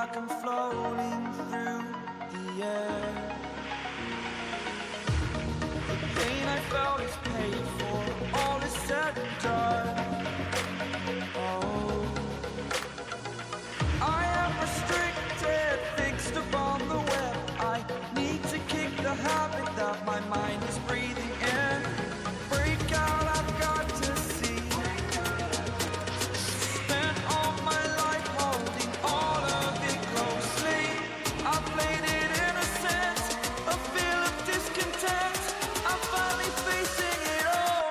like I'm floating through the air. The pain I felt is paid for, all is said and done. Oh, I am restricted, fixed upon the web. I need to kick the habit that my mind is breathing in. Break out, I've got to see. Spent all my life holding all of it closely. I played it innocent, a feel of discontent. I'm finally facing it all,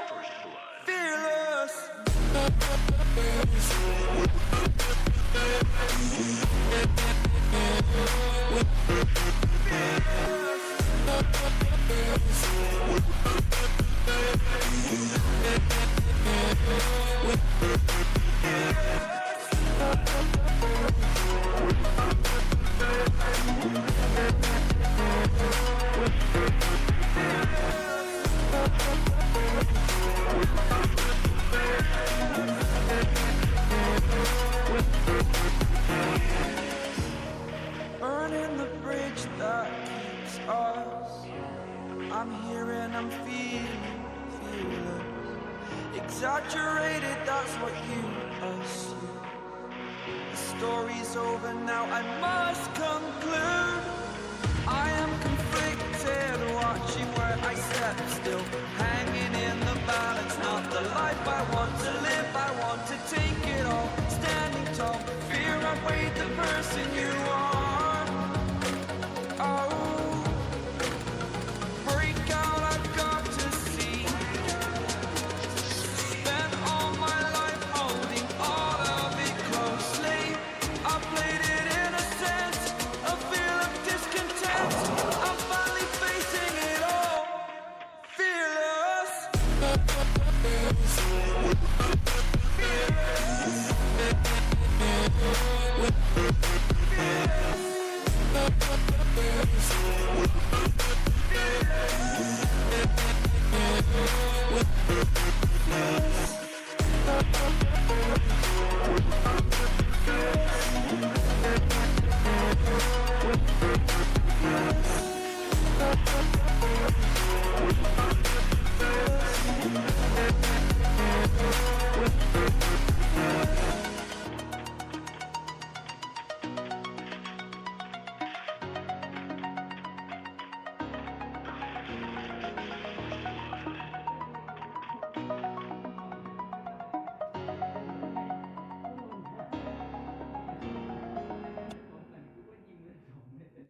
fearless. Burning the bridge that keeps us. I'm here and I'm feeling fearless. Exaggerated, that's what you assume. The story's over now, I must conclude. I am conflicted, watching where I step still, hanging in the balance. Not the life I want to live, I want to take it all. Standing tall, fear outweighed the person you are. Oh, break out, I've got to see. Spent all my life holding all of it closely. I played it innocent, a feel of discontent. I'm finally facing it all, fearless.